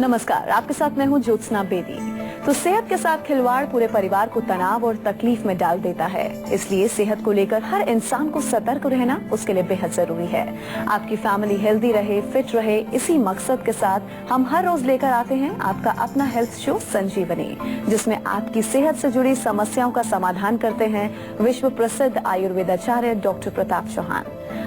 नमस्कार, आपके साथ मैं हूं ज्योत्सना बेदी। तो सेहत के साथ खिलवाड़ पूरे परिवार को तनाव और तकलीफ में डाल देता है। इसलिए सेहत को लेकर हर इंसान को सतर्क रहना उसके लिए बेहद जरूरी है। आपकी फैमिली हेल्दी रहे, फिट रहे, इसी मकसद के साथ हम हर रोज लेकर आते हैं आपका अपना हेल्थ शो संजीवनी, जिसमें आपकी सेहत से जुड़ी समस्याओं का समाधान करते हैं विश्व प्रसिद्ध आयुर्वेदाचार्य डॉक्टर प्रताप चौहान।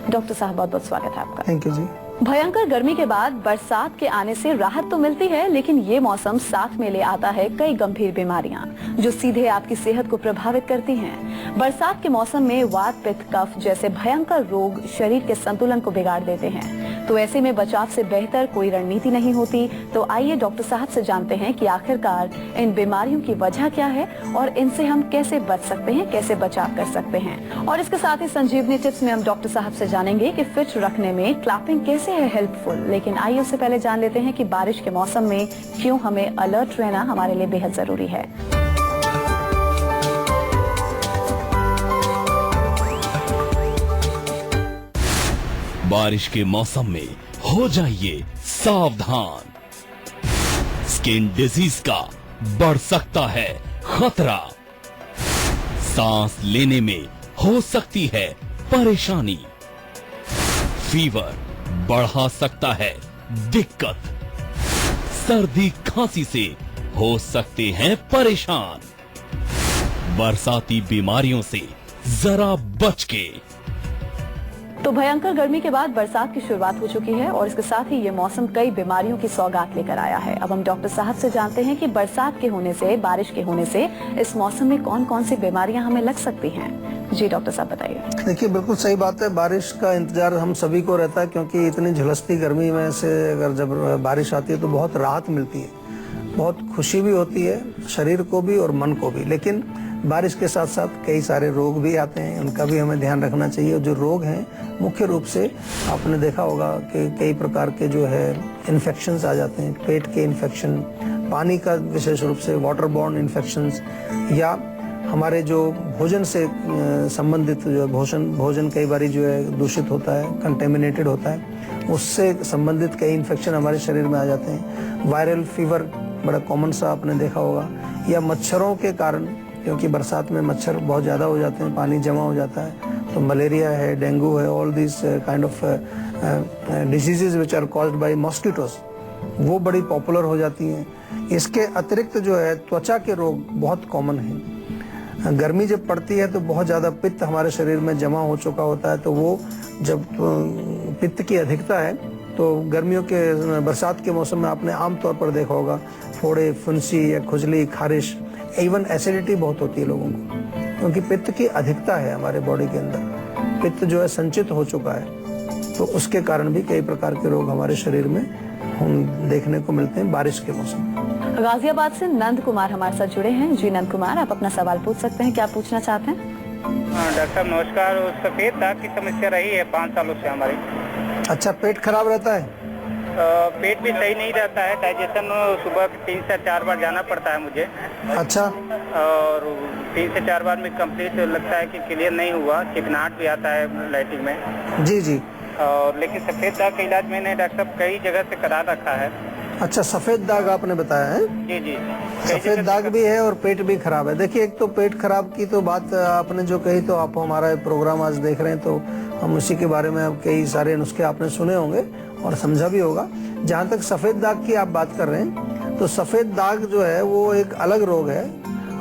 डॉक्टर साहब, बहुत बहुत स्वागत है आपका। थैंक यू जी। भयंकर गर्मी के बाद बरसात के आने से राहत तो मिलती है, लेकिन ये मौसम साथ में ले आता है कई गंभीर बीमारियां जो सीधे आपकी सेहत को प्रभावित करती हैं। बरसात के मौसम में वात, पित्त, कफ जैसे भयंकर रोग शरीर के संतुलन को बिगाड़ देते हैं। तो ऐसे में बचाव से बेहतर कोई रणनीति नहीं होती। तो आइए डॉक्टर साहब से जानते हैं कि आखिरकार इन बीमारियों की वजह क्या है और इनसे हम कैसे बच सकते हैं, कैसे बचाव कर सकते हैं। और इसके साथ ही संजीवनी टिप्स में हम डॉक्टर साहब से जानेंगे कि फिट रखने में क्लैपिंग कैसे है हेल्पफुल। लेकिन आइए उससे पहले जान लेते हैं कि बारिश के मौसम में क्यों हमें अलर्ट रहना हमारे लिए बेहद जरूरी है। बारिश के मौसम में हो जाइए सावधान। स्किन डिजीज का बढ़ सकता है खतरा। सांस लेने में हो सकती है परेशानी। फीवर बढ़ा सकता है दिक्कत। सर्दी खांसी से हो सकते हैं परेशान। बरसाती बीमारियों से जरा बच के। तो भयंकर गर्मी के बाद बरसात की शुरुआत हो चुकी है और इसके साथ ही ये मौसम कई बीमारियों की सौगात लेकर आया है। अब हम डॉक्टर साहब से जानते हैं कि बरसात के होने से, बारिश के होने से इस मौसम में कौन कौन सी बीमारियां हमें लग सकती हैं। जी डॉक्टर साहब, बताइए। देखिए, बिल्कुल सही बात है। बारिश का इंतजार हम सभी को रहता है, क्योंकि इतनी झुलसती गर्मी में से अगर जब बारिश आती है तो बहुत राहत मिलती है, बहुत खुशी भी होती है शरीर को भी और मन को भी। लेकिन बारिश के साथ साथ कई सारे रोग भी आते हैं, उनका भी हमें ध्यान रखना चाहिए। और जो रोग हैं मुख्य रूप से आपने देखा होगा कि कई प्रकार के जो है इन्फेक्शंस आ जाते हैं। पेट के इन्फेक्शन, पानी का विशेष रूप से वाटर बॉर्न इन्फेक्शंस, या हमारे जो भोजन से संबंधित जो भोजन कई बार जो है दूषित होता है, कंटेमिनेटेड होता है, उससे संबंधित कई इन्फेक्शन हमारे शरीर में आ जाते हैं। वायरल फीवर बड़ा कॉमन सा आपने देखा होगा, या मच्छरों के कारण, क्योंकि बरसात में मच्छर बहुत ज़्यादा हो जाते हैं, पानी जमा हो जाता है, तो मलेरिया है, डेंगू है, all this kind of diseases which are caused by mosquitoes, वो बड़ी पॉपुलर हो जाती हैं। इसके अतिरिक्त जो है त्वचा के रोग बहुत कॉमन हैं। गर्मी जब पड़ती है तो बहुत ज़्यादा पित्त हमारे शरीर में जमा हो चुका होता है, तो वो जब पित्त की अधिकता है तो गर्मियों के बरसात के मौसम में आपने आमतौर पर देखा होगा फोड़े, फुंसी या खुजली, खारिश, इवन एसिडिटी बहुत होती है लोगों को, क्योंकि पित्त की अधिकता है हमारे बॉडी के अंदर। पित्त जो है संचित हो चुका है, तो उसके कारण भी कई प्रकार के रोग हमारे शरीर में हम देखने को मिलते हैं बारिश के मौसम में। गाजियाबाद से नंद कुमार हमारे साथ जुड़े हैं। जी नंद कुमार, आप अपना सवाल पूछ सकते हैं, क्या पूछना चाहते हैं? डॉक्टर साहब नमस्कार। सफेद दाग की समस्या रही है 5 सालों से हमारी। अच्छा, पेट खराब रहता है? पेट भी सही नहीं रहता है, डाइजेशन सुबह 3 से 4 बार जाना पड़ता है मुझे। अच्छा। और 3 से 4 बार में कंप्लीट लगता है कि क्लियर नहीं हुआ, चिकनाहट भी आता है लैट्रिन में। जी जी। और लेकिन सफेद दाग का इलाज मैंने डॉक्टर साहब कई जगह से करा रखा है। अच्छा, सफेद दाग आपने बताया है? जी जी। सफेद दाग भी है और पेट भी खराब है। देखिए, एक तो पेट खराब की तो बात आपने जो कही, तो आप हमारा प्रोग्राम आज देख रहे हैं तो हम उसी के बारे में कई सारे नुस्खे आपने सुने होंगे और समझा भी होगा। जहाँ तक सफेद दाग की आप बात कर रहे हैं, तो सफेद दाग जो है वो एक अलग रोग है।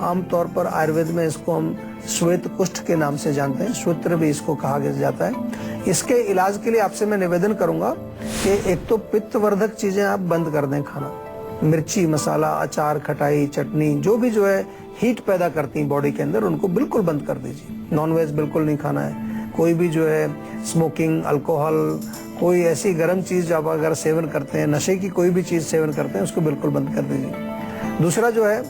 आमतौर पर आयुर्वेद में इसको हम श्वेत कुष्ठ के नाम से जानते हैं, श्वेत्र भी इसको कहा जाता है। इसके इलाज के लिए आपसे मैं निवेदन करूंगा कि एक तो पित्तवर्धक चीजें आप बंद कर दें खाना। मिर्ची, मसाला, अचार, खटाई, चटनी, जो भी जो है हीट पैदा करती है बॉडी के अंदर, उनको बिल्कुल बंद कर दीजिए। नॉनवेज बिल्कुल नहीं खाना है। कोई भी जो है स्मोकिंग, अल्कोहल, कोई ऐसी गर्म चीज आप अगर सेवन करते हैं, नशे की कोई भी चीज सेवन करते हैं, उसको बिल्कुल बंद कर दीजिए। दूसरा जो है,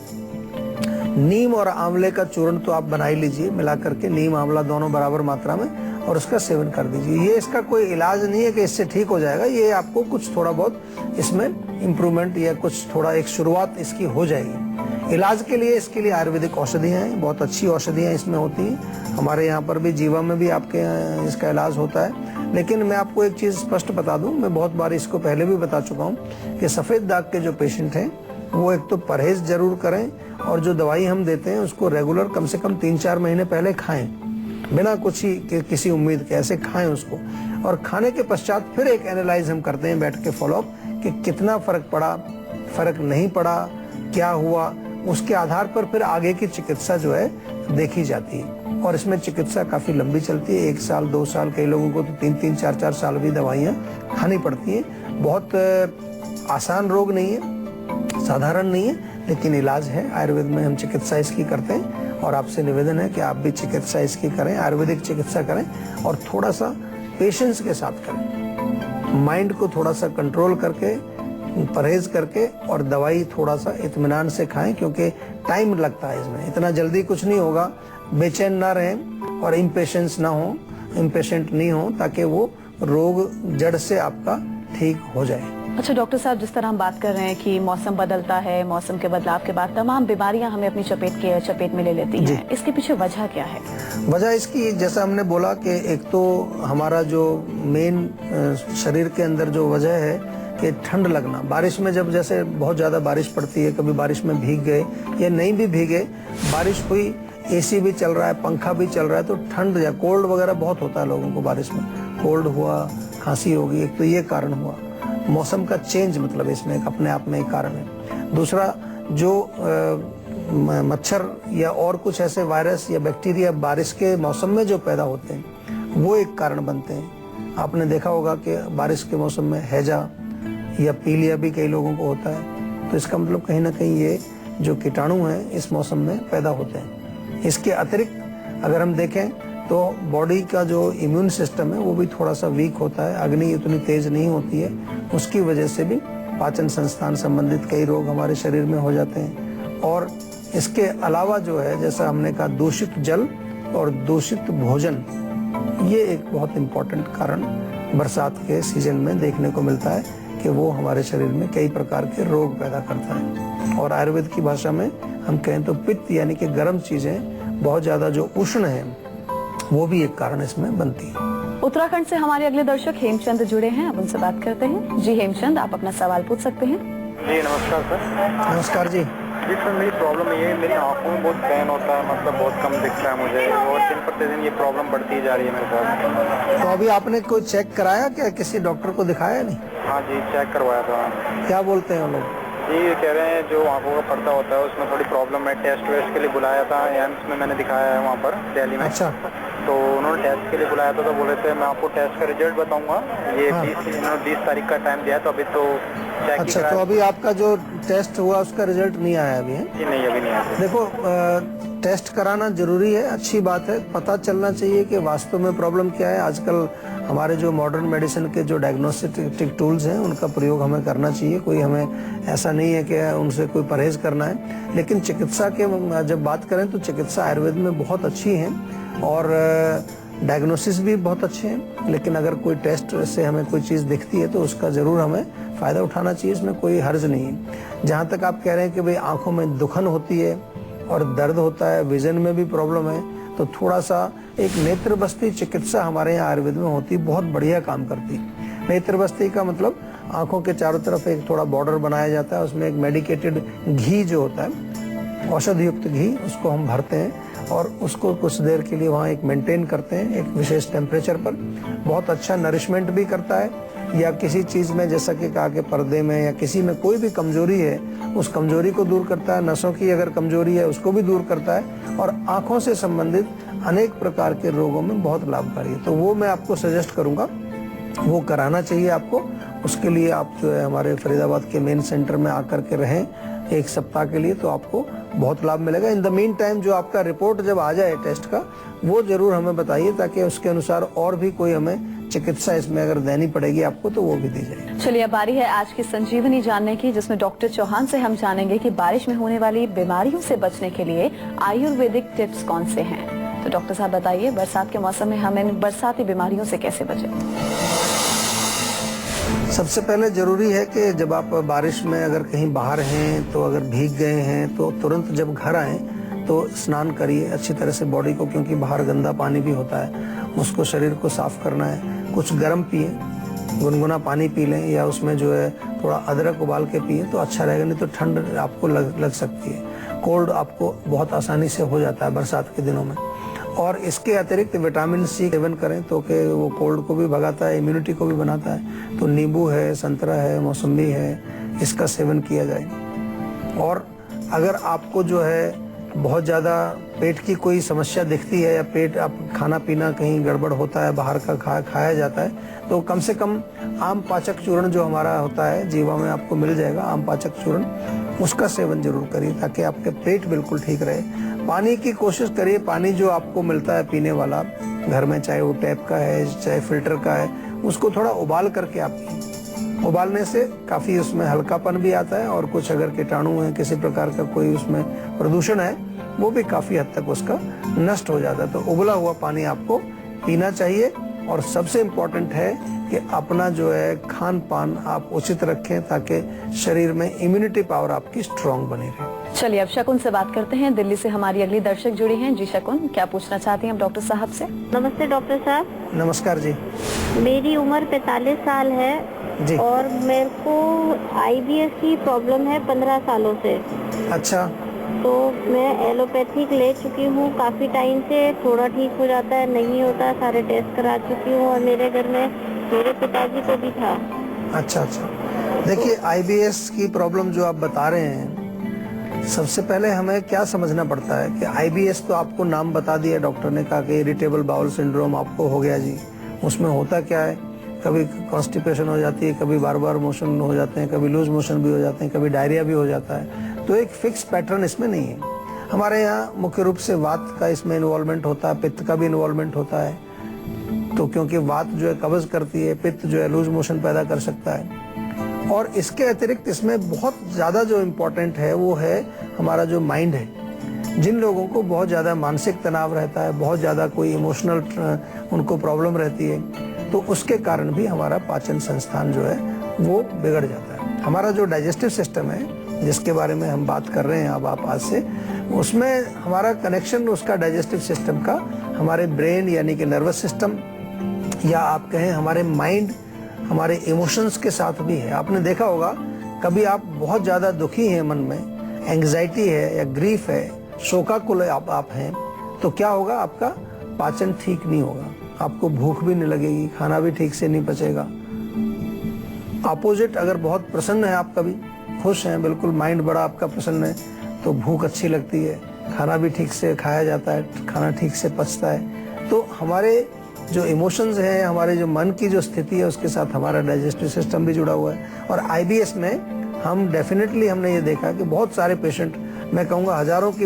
नीम और आंवले का चूर्ण तो आप बना ही लीजिए, मिला करके नीम आंवला दोनों बराबर मात्रा में, और उसका सेवन कर दीजिए। ये इसका कोई इलाज नहीं है कि इससे ठीक हो जाएगा, ये आपको कुछ थोड़ा बहुत इसमें इम्प्रूवमेंट या कुछ थोड़ा एक शुरुआत इसकी हो जाएगी। इलाज के लिए इसके लिए आयुर्वेदिक औषधियाँ हैं, बहुत अच्छी औषधियाँ इसमें होती हैं। हमारे यहाँ पर भी जीवा में भी आपके यहाँ इसका इलाज होता है। लेकिन मैं आपको एक चीज़ स्पष्ट बता दूं, मैं बहुत बार इसको पहले भी बता चुका हूँ कि सफ़ेद दाग के जो पेशेंट हैं वो एक तो परहेज जरूर करें और जो दवाई हम देते हैं उसको रेगुलर कम से कम 3-4 महीने पहले खाएं, बिना कुछ ही किसी उम्मीद के ऐसे खाएं उसको। और खाने के पश्चात फिर एक एनालाइज हम करते हैं बैठ के फॉलोअप कि कितना फर्क पड़ा, फर्क नहीं पड़ा, क्या हुआ, उसके आधार पर फिर आगे की चिकित्सा जो है देखी जाती है। और इसमें चिकित्सा काफी लंबी चलती है, 1 साल 2 साल, कई लोगों को तो 3-3 4-4 साल भी दवाइयाँ खानी पड़ती हैं। बहुत आसान रोग नहीं है, साधारण नहीं है, लेकिन इलाज है। आयुर्वेद में हम चिकित्सा इसकी करते हैं और आपसे निवेदन है कि आप भी चिकित्सा इसकी करें, आयुर्वेदिक चिकित्सा करें और थोड़ा सा पेशेंस के साथ करें, माइंड को थोड़ा सा कंट्रोल करके, परहेज करके और दवाई थोड़ा सा इत्मीनान से खाएं, क्योंकि टाइम लगता है इसमें, इतना जल्दी कुछ नहीं होगा। बेचैन ना रहें और इम्पेशेंस ना हो, इम्पेशेंट नहीं हो, ताकि वो रोग जड़ से आपका ठीक हो जाए। अच्छा डॉक्टर साहब, जिस तरह हम बात कर रहे हैं कि मौसम बदलता है, मौसम के बदलाव के बाद तमाम बीमारियां हमें अपनी चपेट में ले लेती हैं, इसके पीछे वजह क्या है? वजह इसकी, जैसा हमने बोला कि एक तो हमारा जो मेन शरीर के अंदर जो वजह है कि ठंड लगना, बारिश में जब जैसे बहुत ज्यादा बारिश पड़ती है, कभी बारिश में भीग गए या नहीं भी भीगे, बारिश हुई, एसी भी चल रहा है, पंखा भी चल रहा है, तो ठंड या कोल्ड वगैरह बहुत होता है लोगों को। बारिश में कोल्ड हुआ, खांसी होगी, एक तो ये कारण हुआ। मौसम का चेंज मतलब इसमें एक अपने आप में एक कारण है। दूसरा, जो मच्छर या और कुछ ऐसे वायरस या बैक्टीरिया बारिश के मौसम में जो पैदा होते हैं वो एक कारण बनते हैं। आपने देखा होगा कि बारिश के मौसम में हैजा या पीलिया भी कई लोगों को होता है, तो इसका मतलब कहीं ना कहीं ये जो कीटाणु हैं इस मौसम में पैदा होते हैं। इसके अतिरिक्त अगर हम देखें तो बॉडी का जो इम्यून सिस्टम है वो भी थोड़ा सा वीक होता है, अग्नि उतनी तेज नहीं होती है, उसकी वजह से भी पाचन संस्थान संबंधित कई रोग हमारे शरीर में हो जाते हैं। और इसके अलावा जो है, जैसा हमने कहा, दूषित जल और दूषित भोजन, ये एक बहुत इम्पोर्टेंट कारण बरसात के सीजन में देखने को मिलता है कि वो हमारे शरीर में कई प्रकार के रोग पैदा करता है। और आयुर्वेद की भाषा में हम कहें तो पित्त यानी कि गर्म चीजें बहुत ज्यादा जो उष्ण है वो भी एक कारण इसमें बनती है। उत्तराखंड से हमारे अगले दर्शक हेमचंद जुड़े हैं, अब उनसे बात करते हैं। जी हेमचंद, आप अपना सवाल पूछ सकते हैं। जी नमस्कार सर। नमस्कार जी। जी सर, मेरी प्रॉब्लम ये है, मेरी आंखों में बहुत पेन होता है, मतलब बहुत कम दिखता है मुझे, और दिन प्रतिदिन ये प्रॉब्लम बढ़ती जा रही है मेरे साथ। तो अभी आपने कोई चेक कराया क्या, किसी डॉक्टर को दिखाया नहीं? हाँ जी, चेक करवाया था। क्या बोलते हैं वो लोग? जी ये कह रहे हैं जो आंखों का पर्दा होता है उसमें थोड़ी प्रॉब्लम है, टेस्ट वेस्ट के लिए बुलाया था, एम्स में मैंने दिखाया है वहाँ पर दिल्ली में। अच्छा। तो उन्होंने टेस्ट के लिए बुलाया था, तो बोले थे मैं आपको टेस्ट का रिजल्ट बताऊंगा, ये 20 तारीख का टाइम दिया, तो अभी तो चेक। अच्छा, तो अभी आपका जो टेस्ट हुआ उसका रिजल्ट नहीं आया अभी है? जी नहीं, अभी नहीं आया। देखो, टेस्ट कराना जरूरी है, अच्छी बात है, पता चलना चाहिए कि वास्तव में प्रॉब्लम क्या है। आजकल हमारे जो मॉडर्न मेडिसिन के जो डायग्नोस्टिक टूल्स हैं उनका प्रयोग हमें करना चाहिए, कोई हमें ऐसा नहीं है कि उनसे कोई परहेज करना है। लेकिन चिकित्सा के जब बात करें तो चिकित्सा आयुर्वेद में बहुत अच्छी है और डायग्नोसिस भी बहुत अच्छे हैं। लेकिन अगर कोई टेस्ट से हमें कोई चीज़ दिखती है तो उसका ज़रूर हमें फ़ायदा उठाना चाहिए, इसमें कोई हर्ज नहीं है। जहाँ तक आप कह रहे हैं कि भाई आंखों में दुखन होती है और दर्द होता है, विजन में भी प्रॉब्लम है, तो थोड़ा सा एक नेत्र बस्ती चिकित्सा हमारे यहाँ आयुर्वेद में होती, बहुत बढ़िया काम करती है। नेत्र बस्ती का मतलब आंखों के चारों तरफ एक थोड़ा बॉर्डर बनाया जाता है, उसमें एक मेडिकेटेड घी जो होता है, औषधि युक्त घी, उसको हम भरते हैं और उसको कुछ देर के लिए वहाँ एक मेंटेन करते हैं एक विशेष टेम्परेचर पर। बहुत अच्छा नरिशमेंट भी करता है, या किसी चीज़ में जैसा कि कहा कि पर्दे में या किसी में कोई भी कमजोरी है उस कमजोरी को दूर करता है, नसों की अगर कमजोरी है उसको भी दूर करता है, और आँखों से संबंधित अनेक प्रकार के रोगों में बहुत लाभकारी है। तो वो मैं आपको सजेस्ट करूँगा, वो कराना चाहिए आपको। उसके लिए आप जो है हमारे फरीदाबाद के मेन सेंटर में आकर के रहें 1 सप्ताह के लिए, तो आपको बहुत लाभ मिलेगा। इन द मीन टाइम जो आपका रिपोर्ट जब आ जाए टेस्ट का, वो जरूर हमें बताइए, ताकि उसके अनुसार और भी कोई हमें चिकित्सा इसमें अगर देनी पड़ेगी आपको तो वो भी दी जाएगी। चलिए, अब बारी है आज की संजीवनी जानने की, जिसमें डॉक्टर चौहान से हम जानेंगे कि बारिश में होने वाली बीमारियों से बचने के लिए आयुर्वेदिक टिप्स कौन से हैं। तो डॉक्टर साहब बताइए, बरसात के मौसम में हम इन बरसाती बीमारियों से कैसे बचें? सबसे पहले जरूरी है कि जब आप बारिश में अगर कहीं बाहर हैं तो अगर भीग गए हैं तो तुरंत जब घर आएं तो स्नान करिए अच्छी तरह से बॉडी को, क्योंकि बाहर गंदा पानी भी होता है, उसको शरीर को साफ करना है। कुछ गर्म पिए, गुनगुना पानी पी लें या उसमें जो है थोड़ा अदरक उबाल के पिए तो अच्छा रहेगा, नहीं तो ठंड आपको लग सकती है। कोल्ड आपको बहुत आसानी से हो जाता है बरसात के दिनों में। और इसके अतिरिक्त विटामिन सी सेवन करें तो कि वो कोल्ड को भी भगाता है, इम्यूनिटी को भी बनाता है। तो नींबू है, संतरा है, मौसम्बी है, इसका सेवन किया जाए। और अगर आपको जो है बहुत ज़्यादा पेट की कोई समस्या दिखती है या पेट आप खाना पीना कहीं गड़बड़ होता है, बाहर का खाया जाता है, तो कम से कम आम पाचक चूर्ण जो हमारा होता है, जीवा में आपको मिल जाएगा आम पाचक चूर्ण, उसका सेवन जरूर करिए ताकि आपके पेट बिल्कुल ठीक रहे। पानी की कोशिश करिए, पानी जो आपको मिलता है पीने वाला घर में, चाहे वो टैप का है चाहे फिल्टर का है, उसको थोड़ा उबाल करके आप पिए। उबालने से काफ़ी उसमें हल्कापन भी आता है और कुछ अगर कीटाणु है, किसी प्रकार का कोई उसमें प्रदूषण है, वो भी काफ़ी हद तक उसका नष्ट हो जाता है। तो उबला हुआ पानी आपको पीना चाहिए। और सबसे इम्पोर्टेंट है कि अपना जो है खान पान आप उचित रखें ताकि शरीर में इम्यूनिटी पावर आपकी स्ट्रांग बनी रहे। चलिए अब शकुन से बात करते हैं। दिल्ली से हमारी अगली दर्शक जुड़ी हैं। जी शकुन, क्या पूछना चाहती हैं आप डॉक्टर साहब से? नमस्ते डॉक्टर साहब। नमस्कार जी। मेरी उम्र 45 साल है जी। और मेरे को IBS की प्रॉब्लम है 15 सालों से। अच्छा। तो मैं एलोपैथिक ले चुकी हूँ काफ़ी टाइम से, थोड़ा ठीक हो जाता है, नहीं होता, सारे टेस्ट करा चुकी हूँ और मेरे घर में मेरे पिताजी को भी था। अच्छा। देखिए IBS की प्रॉब्लम जो आप बता रहे हैं, सबसे पहले हमें क्या समझना पड़ता है कि IBS तो आपको नाम बता दिया डॉक्टर ने, कहा कि इरिटेबल बाउल सिंड्रोम आपको हो गया जी। उसमें होता क्या है, कभी कॉन्स्टिपेशन हो जाती है, कभी बार बार मोशन हो जाते हैं, कभी लूज मोशन भी हो जाते हैं, कभी डायरिया भी हो जाता है। तो एक फिक्स पैटर्न इसमें नहीं है। हमारे यहाँ मुख्य रूप से वात का इसमें इन्वॉल्वमेंट होता है, पित्त का भी इन्वॉल्वमेंट होता है। तो क्योंकि वात जो है कब्ज करती है, पित्त जो है लूज मोशन पैदा कर सकता है। और इसके अतिरिक्त इसमें बहुत ज़्यादा जो इम्पोर्टेंट है वो है हमारा जो माइंड है। जिन लोगों को बहुत ज़्यादा मानसिक तनाव रहता है, बहुत ज़्यादा कोई इमोशनल उनको प्रॉब्लम रहती है, तो उसके कारण भी हमारा पाचन संस्थान जो है वो बिगड़ जाता है। हमारा जो डाइजेस्टिव सिस्टम है जिसके बारे में हम बात कर रहे हैं अब आप आज से, उसमें हमारा कनेक्शन उसका डाइजेस्टिव सिस्टम का हमारे ब्रेन यानी कि नर्वस सिस्टम या आप कहें हमारे माइंड, हमारे इमोशंस के साथ भी है। आपने देखा होगा कभी आप बहुत ज़्यादा दुखी हैं, मन में एंग्जाइटी है या ग्रीफ है, शोकाकुल आप हैं, तो क्या होगा, आपका पाचन ठीक नहीं होगा, आपको भूख भी नहीं लगेगी, खाना भी ठीक से नहीं पचेगा। अपोजिट अगर बहुत प्रसन्न है आप, कभी खुश हैं, बिल्कुल माइंड बड़ा आपका प्रसन्न है, तो भूख अच्छी लगती है, खाना भी ठीक से खाया जाता है, खाना ठीक से पचता है। तो हमारे जो इमोशंस हैं, हमारे जो मन की जो स्थिति है, उसके साथ हमारा डाइजेस्टिव सिस्टम भी जुड़ा हुआ है। और IBS में हम डेफिनेटली हमने ये देखा कि बहुत सारे पेशेंट, मैं कहूँगा हजारों की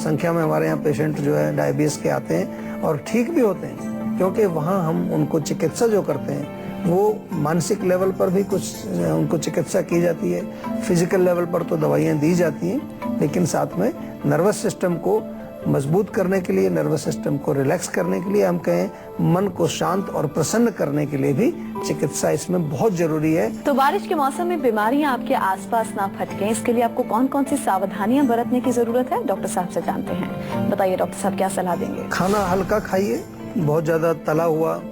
संख्या में हमारे यहाँ पेशेंट जो है IBS के आते हैं और ठीक भी होते हैं, क्योंकि वहाँ हम उनको चिकित्सा जो करते हैं वो मानसिक लेवल पर भी कुछ उनको चिकित्सा की जाती है, फिजिकल लेवल पर तो दवाइयाँ दी जाती हैं, लेकिन साथ में नर्वस सिस्टम को मजबूत करने के लिए, नर्वस सिस्टम को रिलैक्स करने के लिए, हम कहें मन को शांत और प्रसन्न करने के लिए भी चिकित्सा इसमें बहुत जरूरी है। तो बारिश के मौसम में बीमारियां आपके आसपास ना फटकें, इसके लिए आपको कौन कौन सी सावधानियां बरतने की जरूरत है, डॉक्टर साहब से जानते हैं। बताइए डॉक्टर साहब, क्या सलाह देंगे? खाना हल्का खाइए, बहुत ज्यादा तला हुआ,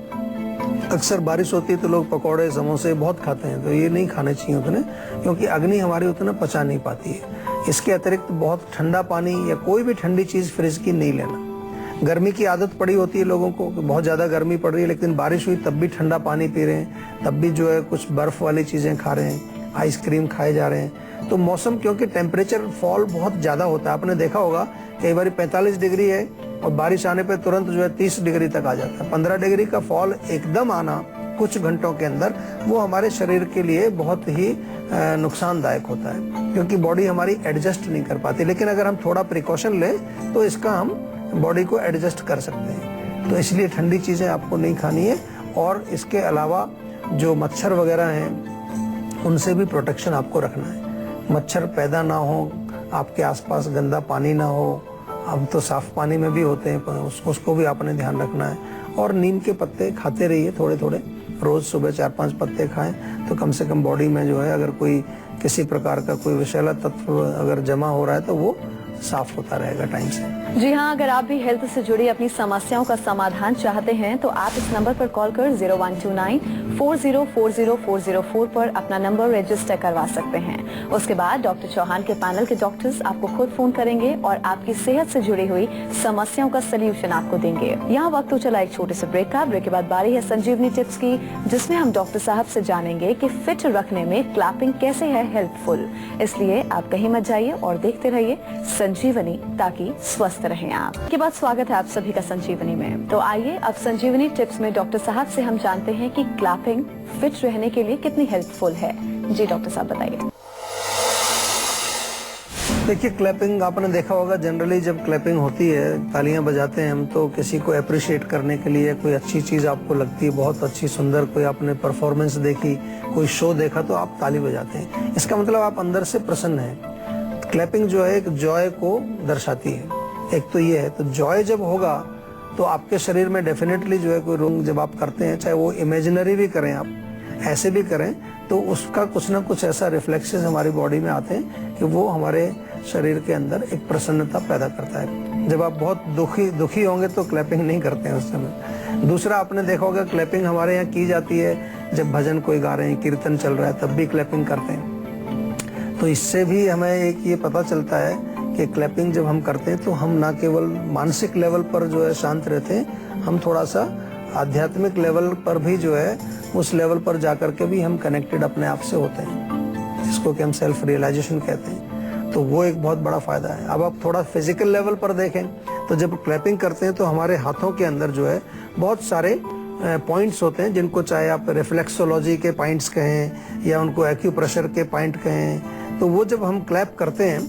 अक्सर बारिश होती है तो लोग पकौड़े समोसे बहुत खाते हैं, तो ये नहीं खाने चाहिए उतने, क्योंकि अग्नि हमारी उतना पचा नहीं पाती है। इसके अतिरिक्त बहुत ठंडा पानी या कोई भी ठंडी चीज फ्रिज की नहीं लेना। गर्मी की आदत पड़ी होती है लोगों को, बहुत ज्यादा गर्मी पड़ रही है लेकिन बारिश हुई तब भी ठंडा पानी पी रहे हैं, तब भी जो है कुछ बर्फ वाली चीजें खा रहे हैं, आइसक्रीम खाए जा रहे हैं। तो मौसम, क्योंकि टेम्परेचर फॉल बहुत ज्यादा होता है, आपने देखा होगा कई बार 45 डिग्री है और बारिश आने पे तुरंत जो है 30 डिग्री तक आ जाता है। 15 डिग्री का फॉल एकदम आना कुछ घंटों के अंदर, वो हमारे शरीर के लिए बहुत ही नुकसानदायक होता है, क्योंकि बॉडी हमारी एडजस्ट नहीं कर पाती। लेकिन अगर हम थोड़ा प्रिकॉशन लें तो इसका हम बॉडी को एडजस्ट कर सकते हैं। तो इसलिए ठंडी चीजें आपको नहीं खानी है। और इसके अलावा जो मच्छर वगैरह हैं उनसे भी प्रोटेक्शन आपको रखना है। मच्छर पैदा ना हो, आपके आसपास गंदा पानी ना हो, अब तो साफ पानी में भी होते हैं, उसको भी आपने ध्यान रखना है। और नीम के पत्ते खाते रहिए थोड़े थोड़े, रोज सुबह 4-5 पत्ते खाएं तो कम से कम बॉडी में जो है अगर कोई किसी प्रकार का कोई विषैला तत्व अगर जमा हो रहा है तो वो साफ होता रहेगा टाइम से। जी हाँ, अगर आप भी हेल्थ से जुड़ी अपनी समस्याओं का समाधान चाहते हैं तो आप इस नंबर पर कॉल कर 0129404040 पर अपना नंबर रजिस्टर करवा सकते हैं। उसके बाद डॉक्टर चौहान के पैनल के डॉक्टर्स आपको खुद फोन करेंगे और आपकी सेहत से जुड़ी हुई समस्याओं का सलूशन आपको देंगे। यहाँ वक्त तो चला एक छोटे से ब्रेक का। ब्रेक के बाद बारी है संजीवनी टिप्स की, जिसमें हम डॉक्टर साहब से जानेंगे कि फिट रखने में क्लैपिंग कैसे है हेल्पफुल। इसलिए आप कहीं मत जाइए और देखते रहिए संजीवनी, ताकि स्वस्थ रहें आप। के बाद स्वागत है आप सभी का संजीवनी में। तो आइए अब संजीवनी टिप्स में डॉक्टर साहब से हम जानते हैं कि क्लैपिंग फिट रहने के लिए कितनी हेल्पफुल है। जी डॉक्टर साहब बताइए। देखिए, क्लैपिंग आपने देखा होगा, जनरली जब क्लैपिंग होती है, तालियां बजाते हैं हम, तो किसी को अप्रिशिएट करने के लिए कोई अच्छी चीज आपको लगती है, बहुत अच्छी सुंदर कोई आपने परफॉर्मेंस देखी, कोई शो देखा तो आप ताली बजाते हैं। इसका मतलब आप अंदर से प्रसन्न हैं। क्लैपिंग जो है एक जॉय को दर्शाती है। एक तो ये है, तो जॉय जब होगा तो आपके शरीर में डेफिनेटली जो है कोई रोग जब आप करते हैं, चाहे वो इमेजिनरी भी करें, आप ऐसे भी करें, तो उसका कुछ ना कुछ ऐसा रिफ्लेक्सेस हमारी बॉडी में आते हैं कि वो हमारे शरीर के अंदर एक प्रसन्नता पैदा करता है। जब आप बहुत दुखी होंगे तो क्लैपिंग नहीं करते हैं उस समय। दूसरा, आपने देखा होगा क्लैपिंग हमारे यहाँ की जाती है जब भजन कोई गा रहे हैं, कीर्तन चल रहा है, तब भी क्लैपिंग करते हैं। तो इससे भी हमें एक ये पता चलता है कि क्लैपिंग जब हम करते हैं तो हम ना केवल मानसिक लेवल पर जो है शांत रहते हैं, हम थोड़ा सा आध्यात्मिक लेवल पर भी जो है उस लेवल पर जाकर के भी हम कनेक्टेड अपने आप से होते हैं, जिसको कि हम सेल्फ रियलाइजेशन कहते हैं। तो वो एक बहुत बड़ा फायदा है। अब आप थोड़ा फिजिकल लेवल पर देखें तो जब क्लैपिंग करते हैं तो हमारे हाथों के अंदर जो है बहुत सारे पॉइंट्स होते हैं, जिनको चाहे आप रिफ्लेक्सोलॉजी के पॉइंट्स कहें या उनको एक्यूप्रेशर के पॉइंट कहें। तो वो जब हम क्लैप करते हैं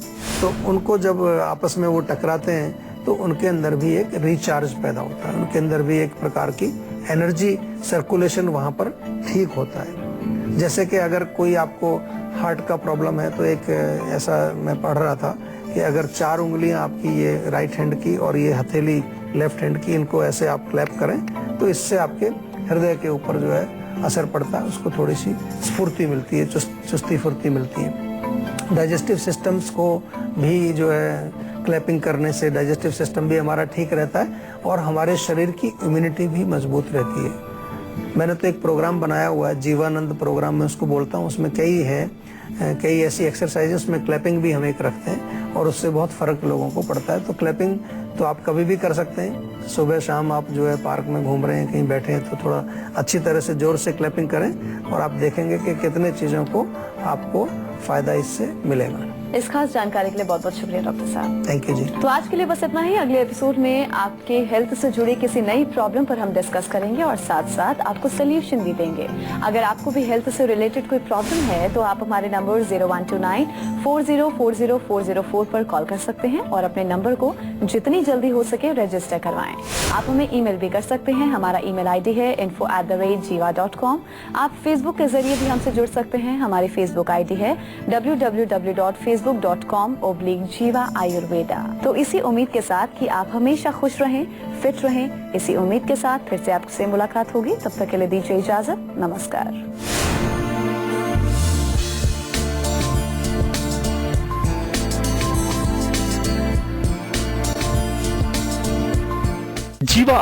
तो उनको जब आपस में वो टकराते हैं तो उनके अंदर भी एक रिचार्ज पैदा होता है, उनके अंदर भी एक प्रकार की एनर्जी सर्कुलेशन वहाँ पर ठीक होता है। जैसे कि अगर कोई आपको हार्ट का प्रॉब्लम है तो एक ऐसा मैं पढ़ रहा था कि अगर 4 उंगलियां आपकी, ये राइट हैंड की और ये हथेली लेफ्ट हैंड की, इनको ऐसे आप क्लैप करें तो इससे आपके हृदय के ऊपर जो है असर पड़ता है, उसको थोड़ी सी स्फूर्ति मिलती है, चुस्ती फुर्ती मिलती है। डाइजेस्टिव सिस्टम्स को भी जो है क्लैपिंग करने से डाइजेस्टिव सिस्टम भी हमारा ठीक रहता है और हमारे शरीर की इम्यूनिटी भी मजबूत रहती है। मैंने तो एक प्रोग्राम बनाया हुआ है, जीवानंद प्रोग्राम में उसको बोलता हूँ, उसमें कई ऐसी एक्सरसाइजेस में क्लैपिंग भी हम एक रखते हैं और उससे बहुत फर्क लोगों को पड़ता है। तो क्लैपिंग तो आप कभी भी कर सकते हैं। सुबह शाम आप जो है पार्क में घूम रहे हैं, कहीं बैठे हैं, तो थोड़ा अच्छी तरह से जोर से क्लैपिंग करें और आप देखेंगे कि कितने चीज़ों को आपको फायदा इससे मिलेगा। इस खास जानकारी के लिए बहुत बहुत शुक्रिया डॉक्टर साहब। थैंक यू जी। तो आज के लिए बस इतना ही। अगले एपिसोड में आपके हेल्थ से जुड़ी किसी नई प्रॉब्लम पर हम डिस्कस करेंगे और साथ साथ आपको सोल्यूशन भी देंगे। अगर आपको भी हेल्थ से रिलेटेड कोई प्रॉब्लम है तो आप हमारे नंबर 0129404040 पर कॉल कर सकते हैं और अपने नंबर को जितनी जल्दी हो सके रजिस्टर करवाएं। आप हमें ईमेल भी कर सकते हैं। हमारा ईमेल आईडी है info@jiva.com। आप फेसबुक के जरिए भी हमसे जुड़ सकते हैं। हमारी फेसबुक आईडी है www.facebook.com/jiva ayurveda। तो इसी उम्मीद के साथ कि आप हमेशा खुश रहें, फिट रहें, इसी उम्मीद के साथ फिर से आपसे मुलाकात होगी। तब तक के लिए दीजिए इजाजत। नमस्कार। जीवा